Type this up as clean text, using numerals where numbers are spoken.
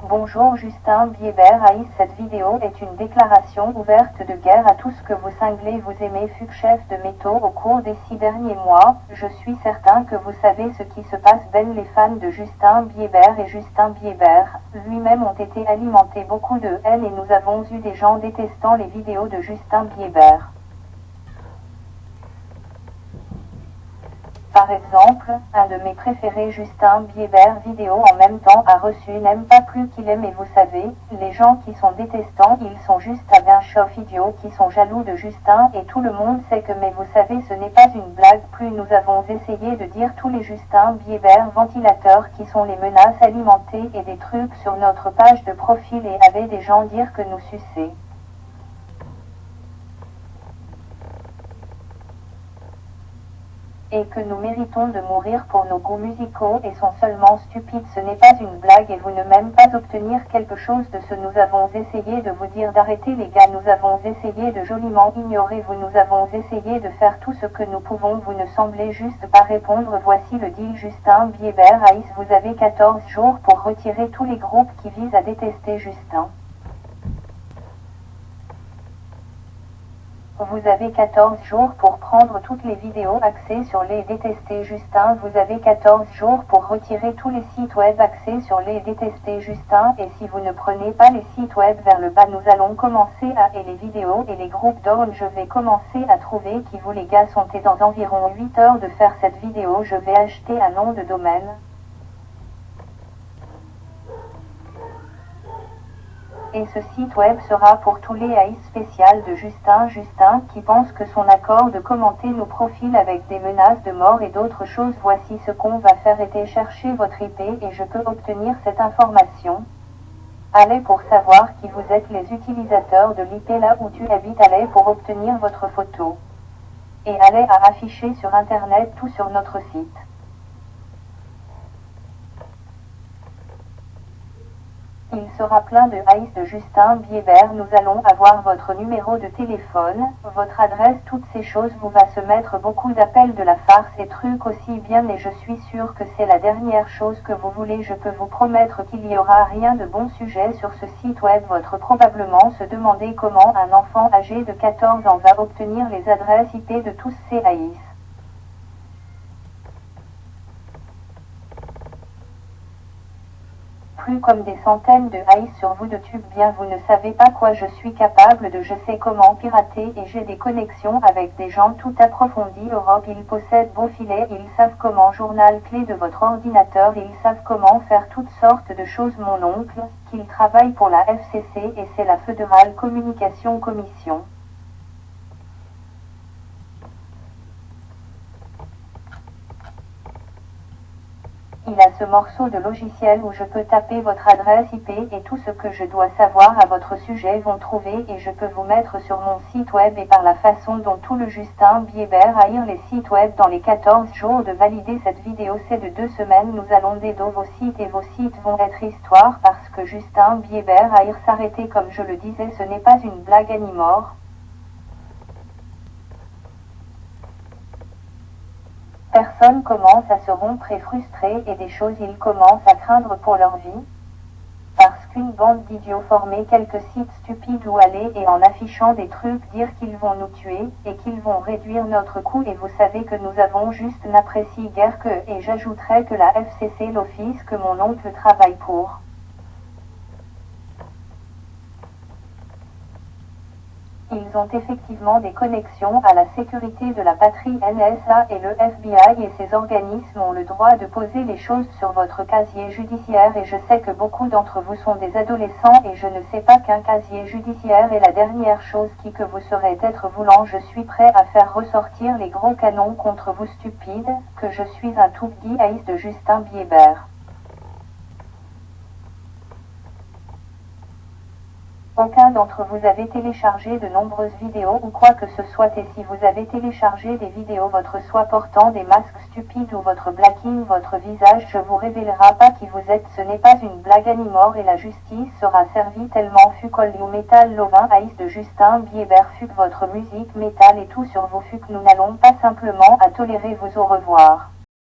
Bonjour Justin Bieber Aïs, cette vidéo est une déclaration ouverte de guerre à tout ce que vous cinglez vous aimez fut chef de métaux au cours des 6 derniers mois. Je suis certain que vous savez ce qui se passe. Les fans de Justin Bieber et Justin Bieber lui-même ont été alimentés beaucoup de haine et nous avons eu des gens détestant les vidéos de Justin Bieber. Par exemple, un de mes préférés Justin Bieber vidéo en même temps a reçu n'aime pas plus qu'il aime et vous savez, les gens qui sont détestants ils sont juste à bien chauffe idiots qui sont jaloux de Justin et tout le monde sait que mais vous savez ce n'est pas une blague plus nous avons essayé de dire tous les Justin Bieber ventilateurs qui sont les menaces alimentées et des trucs sur notre page de profil et avait des gens dire que nous sucer. Et que nous méritons de mourir pour nos goûts musicaux et sont seulement stupides. Ce n'est pas une blague et vous ne même pas obtenir quelque chose de ce. Nous avons essayé de vous dire d'arrêter les gars, nous avons essayé de joliment ignorer vous, nous avons essayé de faire tout ce que nous pouvons, vous ne semblez juste pas répondre. Voici le deal Justin Bieber Aïs, vous avez 14 jours pour retirer tous les groupes qui visent à détester Justin. Vous avez 14 jours pour prendre toutes les vidéos axées sur les détestés Justin. Vous avez 14 jours pour retirer tous les sites web axés sur les détestés Justin. Et si vous ne prenez pas les sites web vers le bas, nous allons commencer à et les vidéos et les groupes down. Je vais commencer à trouver qui vous les gars sont et dans environ 8 heures de faire cette vidéo, je vais acheter un nom de domaine. Et ce site web sera pour tous les haïs spéciales de Justin qui pense que son accord de commenter nos profils avec des menaces de mort et d'autres choses. Voici ce qu'on va faire, et chercher votre IP et je peux obtenir cette information. Allez pour savoir qui vous êtes les utilisateurs de l'IP là où tu habites, allez pour obtenir votre photo. Et allez à afficher sur internet tout sur notre site. Il sera plein de haïs de Justin Bieber. Nous allons avoir votre numéro de téléphone, votre adresse, toutes ces choses. Vous va se mettre beaucoup d'appels de la farce et trucs aussi bien et je suis sûr que c'est la dernière chose que vous voulez. Je peux vous promettre qu'il n'y aura rien de bon sujet sur ce site web. Votre probablement se demander comment un enfant âgé de 14 ans va obtenir les adresses IP de tous ces haïs. Plus comme des centaines de haïs sur vous de tubes. Bien vous ne savez pas quoi je suis capable de, je sais comment pirater et j'ai des connexions avec des gens tout approfondies. Europe, ils possèdent vos filets, ils savent comment journal clé de votre ordinateur, ils savent comment faire toutes sortes de choses. Mon oncle, qu'il travaille pour la FCC et c'est la Federal Communication Commission. Il a ce morceau de logiciel où je peux taper votre adresse IP et tout ce que je dois savoir à votre sujet vont trouver et je peux vous mettre sur mon site web et par la façon dont tout le Justin Bieber haïr les sites web dans les 14 jours de valider cette vidéo. C'est de 2 semaines. Nous allons dédo vos sites et vos sites vont être histoire parce que Justin Bieber haïr s'arrêter comme je le disais, ce n'est pas une blague anymore. Personnes commencent à se rompre et frustrées et des choses ils commencent à craindre pour leur vie. Parce qu'une bande d'idiots formait quelques sites stupides où aller et en affichant des trucs dire qu'ils vont nous tuer et qu'ils vont réduire notre coût et vous savez que nous avons juste n'apprécie guère que et j'ajouterais que la FCC l'office que mon oncle travaille pour. Ils ont effectivement des connexions à la sécurité de la patrie. NSA et le FBI et ces organismes ont le droit de poser les choses sur votre casier judiciaire et je sais que beaucoup d'entre vous sont des adolescents et je ne sais pas qu'un casier judiciaire est la dernière chose que vous serez être voulant. Je suis prêt à faire ressortir les gros canons contre vous stupides, que je suis un tout petit haïs de Justin Bieber. Aucun d'entre vous avez téléchargé de nombreuses vidéos ou quoi que ce soit et si vous avez téléchargé des vidéos votre soit portant des masques stupides ou votre blacking votre visage je vous révélera pas qui vous êtes. Ce n'est pas une blague anymore et la justice sera servie tellement fuck you metal lovin haïs de Justin Bieber fuck votre musique métal et tout sur vos fuck. Nous n'allons pas simplement à tolérer vos au revoir.